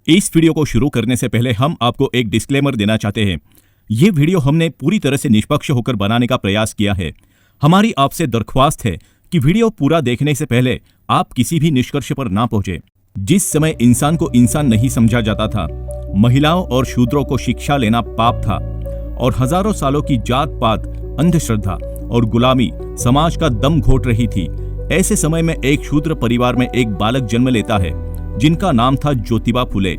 इस वीडियो को शुरू करने से पहले हम आपको एक डिस्क्लेमर देना चाहते हैं। ये वीडियो हमने पूरी तरह से निष्पक्ष होकर बनाने का प्रयास किया है। हमारी आपसे दरख्वास्त है कि वीडियो पूरा देखने से पहले आप किसी भी निष्कर्ष पर ना पहुंचे। जिस समय इंसान को इंसान नहीं समझा जाता था, महिलाओं और शूद्रों को शिक्षा लेना पाप था और हजारों सालों की जात पात, अंधश्रद्धा और गुलामी समाज का दम घोट रही थी, ऐसे समय में एक शूद्र परिवार में एक बालक जन्म लेता है जिनका नाम था ज्योतिबा फुले,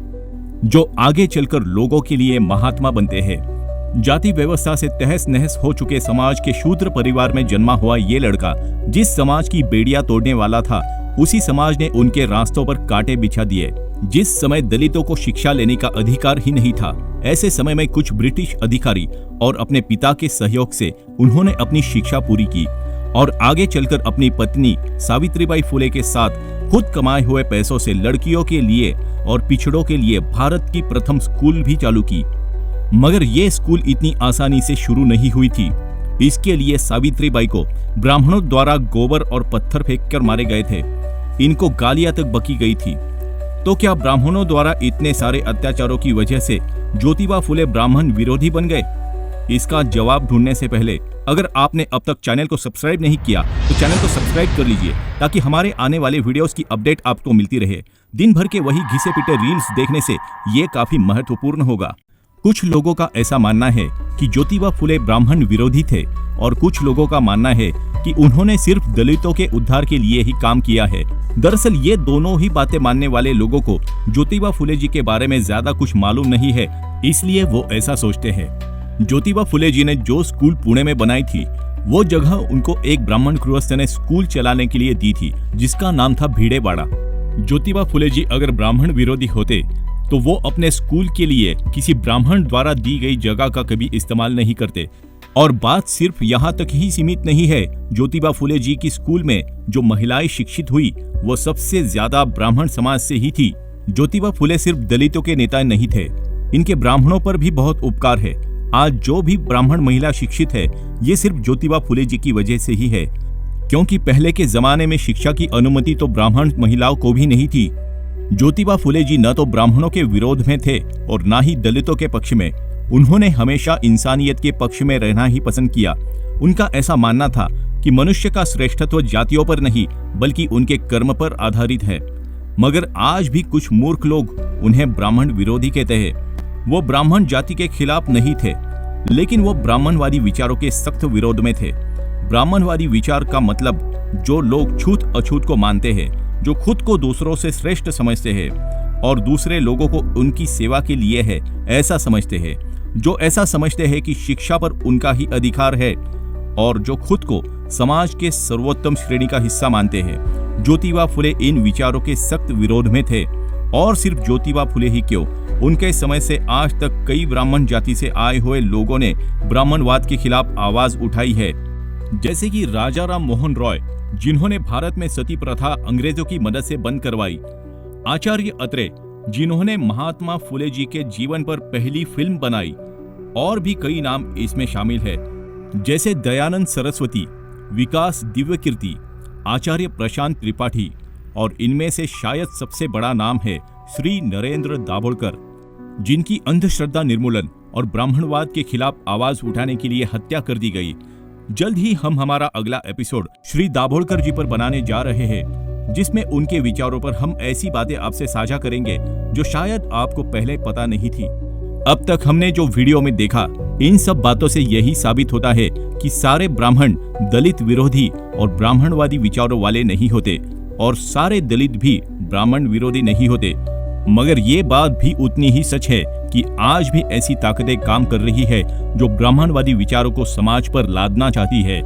जो आगे चलकर लोगों के लिए महात्मा बनते हैं। जाति व्यवस्था से तहस नहस हो चुके समाज के शूद्र परिवार में जन्मा हुआ ये लड़का जिस समाज की बेड़ियां तोड़ने वाला था, उसी समाज ने उनके रास्तों पर कांटे बिछा दिए। जिस समय दलितों को शिक्षा लेने का अधिकार ही नहीं था, ऐसे समय में कुछ ब्रिटिश अधिकारी और अपने पिता के सहयोग से उन्होंने अपनी शिक्षा पूरी की और आगे चलकर अपनी पत्नी सावित्रीबाई फुले के साथ खुद कमाए हुए पैसों से लड़कियों के लिए और पिछड़ों के लिए भारत की प्रथम स्कूल भी चालू की। मगर ये स्कूल इतनी आसानी से शुरू नहीं हुई थी। इसके लिए सावित्रीबाई को ब्राह्मणों द्वारा गोबर और पत्थर फेंककर मारे गए थे। इनको गालियां तक बकी गई थी। तो क्या ब्राह्मणों द्वारा इतने सारे अत्याचारों की वजह से ज्योतिबा फुले ब्राह्मण विरोधी बन गए? इसका जवाब ढूंढने से पहले अगर आपने अब तक चैनल को सब्सक्राइब नहीं किया तो चैनल को सब्सक्राइब कर लीजिए, ताकि हमारे आने वाले वीडियोस की अपडेट आपको मिलती रहे। दिन भर के वही घिसे पिटे रील्स देखने से ये काफी महत्वपूर्ण होगा। कुछ लोगों का ऐसा मानना है कि ज्योतिबा फुले ब्राह्मण विरोधी थे और कुछ लोगों का मानना है कि उन्होंने सिर्फ दलितों के उद्धार के लिए ही काम किया है। दरअसल ये दोनों ही बातें मानने वाले लोगों को ज्योतिबा फुले जी के बारे में ज्यादा कुछ मालूम नहीं है, इसलिए वो ऐसा सोचते हैं। ज्योतिबा फुले जी ने जो स्कूल पुणे में बनाई थी, वो जगह उनको एक ब्राह्मण गृहस्थ ने स्कूल चलाने के लिए दी थी, जिसका नाम था भिड़ेवाड़ा। ज्योतिबा फुले जी अगर ब्राह्मण विरोधी होते तो वो अपने स्कूल के लिए किसी ब्राह्मण द्वारा दी गई जगह का कभी इस्तेमाल नहीं करते। और बात सिर्फ यहाँ तक ही सीमित नहीं है। ज्योतिबा फुले जी की स्कूल में जो महिलाएं शिक्षित हुई वो सबसे ज्यादा ब्राह्मण समाज से ही थी। ज्योतिबा फुले सिर्फ दलितों के नेता नहीं थे, इनके ब्राह्मणों पर भी बहुत उपकार है। आज जो भी ब्राह्मण महिला शिक्षित है, ये सिर्फ ज्योतिबा फुले जी की वजह से ही है, क्योंकि पहले के जमाने में शिक्षा की अनुमति तो ब्राह्मण महिलाओं को भी नहीं थी। ज्योतिबा फुले जी न तो ब्राह्मणों के विरोध में थे और न ही दलितों के पक्ष में। उन्होंने हमेशा इंसानियत के पक्ष में रहना ही पसंद किया। उनका ऐसा मानना था कि मनुष्य का श्रेष्ठत्व जातियों पर नहीं बल्कि उनके कर्म पर आधारित है। मगर आज भी कुछ मूर्ख लोग उन्हें ब्राह्मण विरोधी कहते हैं। वो ब्राह्मण जाति के खिलाफ नहीं थे, लेकिन वो ब्राह्मणवादी विचारों के सख्त विरोध में थे। ब्राह्मणवादी विचार का मतलब जो लोग छूत अछूत को मानते हैं, जो खुद को दूसरों से श्रेष्ठ समझते हैं और दूसरे लोगों को उनकी सेवा के लिए है ऐसा समझते हैं, जो ऐसा समझते हैं कि शिक्षा पर उनका ही अधिकार है और जो खुद को समाज के सर्वोत्तम श्रेणी का हिस्सा मानते हैं। ज्योतिबा फुले इन विचारों के सख्त विरोध में थे। और सिर्फ ज्योतिबा फुले ही क्यों, उनके समय से आज तक कई ब्राह्मण जाति से आए हुए लोगों ने ब्राह्मणवाद के खिलाफ आवाज उठाई है। जैसे कि राजा राम मोहन रॉय, जिन्होंने भारत में सती प्रथा अंग्रेजों की मदद से बंद करवाई। आचार्य अत्रे, जिन्होंने महात्मा फुले जी के जीवन पर पहली फिल्म बनाई। और भी कई नाम इसमें शामिल है, जैसे दयानंद सरस्वती, विकास दिव्यकीर्ति, आचार्य प्रशांत त्रिपाठी और इनमें से शायद सबसे बड़ा नाम है श्री नरेंद्र दाभोलकर, जिनकी अंधश्रद्धा निर्मूलन और ब्राह्मणवाद के खिलाफ आवाज उठाने के लिए हत्या कर दी गई। जल्द ही हम हमारा अगला एपिसोड श्री दाभोलकर जी पर बनाने जा रहे हैं, जिसमें उनके विचारों पर हम ऐसी बातें आपसे साझा करेंगे जो शायद आपको पहले पता नहीं थी। अब तक हमने जो वीडियो में देखा, इन सब बातों से यही साबित होता है कि सारे ब्राह्मण दलित विरोधी और ब्राह्मणवादी विचारों वाले नहीं होते और सारे दलित भी ब्राह्मण विरोधी नहीं होते। मगर ये बात भी उतनी ही सच है कि आज भी ऐसी ताकतें काम कर रही है जो ब्राह्मणवादी विचारों को समाज पर लादना चाहती है।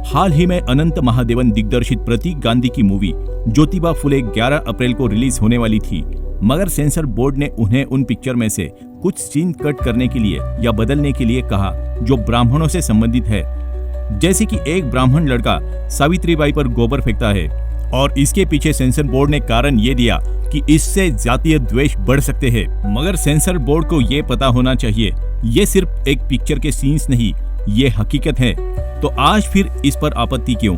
हाल ही में अनंत महादेवन दिग्दर्शित प्रतीक गांधी की मूवी ज्योतिबा फुले 11 अप्रैल को रिलीज होने वाली थी, मगर सेंसर बोर्ड ने उन्हें उन पिक्चर में से कुछ सीन कट करने के लिए या बदलने के लिए कहा जो ब्राह्मणों से संबंधित है। जैसे कि एक ब्राह्मण लड़का सावित्रीबाई पर गोबर फेंकता है और इसके पीछे सेंसर बोर्ड ने कारण ये दिया कि इससे जातीय द्वेष बढ़ सकते हैं। मगर सेंसर बोर्ड को ये पता होना चाहिए, ये सिर्फ एक पिक्चर के सीन्स नहीं, ये हकीकत है। तो आज फिर इस पर आपत्ति क्यों?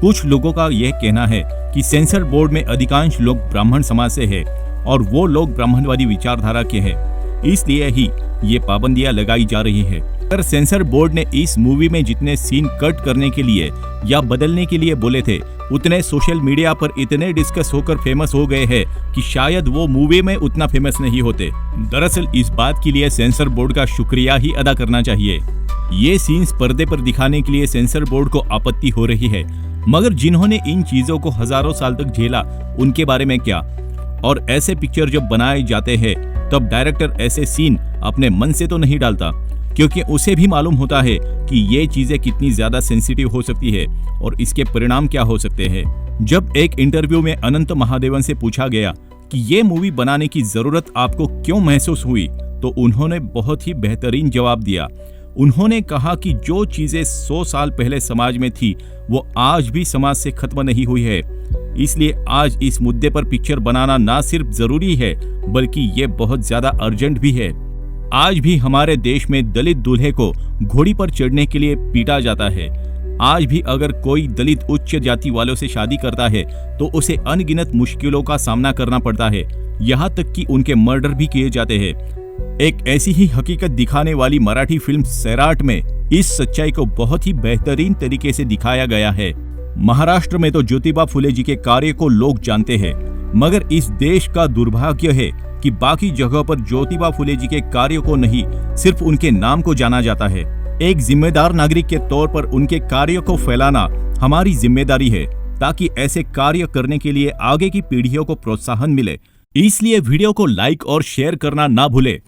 कुछ लोगों का यह कहना है कि सेंसर बोर्ड में अधिकांश लोग ब्राह्मण समाज से है और वो लोग ब्राह्मणवादी विचारधारा के हैं, इसलिए ही ये पाबंदियां लगाई जा रही है। अगर सेंसर बोर्ड ने इस मूवी में जितने सीन कट करने के लिए या बदलने के लिए बोले थे, उतने सोशल मीडिया पर इतने डिस्कस होकर फेमस हो गए हैं कि शायद वो मूवी में उतना फेमस नहीं होते। दरअसल इस बात के लिए सेंसर बोर्ड का शुक्रिया ही अदा करना चाहिए। ये सीन्स पर्दे पर दिखाने के लिए सेंसर बोर्ड को आपत्ति हो रही है, मगर जिन्होंने इन चीजों को हजारों साल तक झेला, उनके बारे में क्या? और ऐसे पिक्चर जब बनाए जाते हैं तब डायरेक्टर ऐसे सीन अपने मन से तो नहीं डालता, क्योंकि उसे भी मालूम होता है कि ये चीजें कितनी ज्यादा सेंसिटिव हो सकती है और इसके परिणाम क्या हो सकते हैं। जब एक इंटरव्यू में अनंत महादेवन से पूछा गया कि ये मूवी बनाने की जरूरत आपको क्यों महसूस हुई, तो उन्होंने बहुत ही बेहतरीन जवाब दिया। उन्होंने कहा कि जो चीजें 100 साल पहले समाज में थी वो आज भी समाज से खत्म नहीं हुई है, इसलिए आज इस मुद्दे पर पिक्चर बनाना ना सिर्फ जरूरी है बल्कि ये बहुत ज्यादा अर्जेंट भी है। आज भी हमारे देश में दलित दूल्हे को घोड़ी पर चढ़ने के लिए पीटा जाता है। आज भी अगर कोई दलित उच्च जाति वालों से शादी करता है तो उसे अनगिनत मुश्किलों का सामना करना पड़ता है, यहाँ तक कि उनके मर्डर भी किए जाते हैं। एक ऐसी ही हकीकत दिखाने वाली मराठी फिल्म सैराट में इस सच्चाई को बहुत ही बेहतरीन तरीके से दिखाया गया है। महाराष्ट्र में तो ज्योतिबा फुले जी के कार्य को लोग जानते हैं, मगर इस देश का दुर्भाग्य है कि बाकी जगहों पर ज्योतिबा फुले जी के कार्यों को नहीं, सिर्फ उनके नाम को जाना जाता है। एक जिम्मेदार नागरिक के तौर पर उनके कार्यों को फैलाना हमारी जिम्मेदारी है, ताकि ऐसे कार्य करने के लिए आगे की पीढ़ियों को प्रोत्साहन मिले। इसलिए वीडियो को लाइक और शेयर करना ना भूले।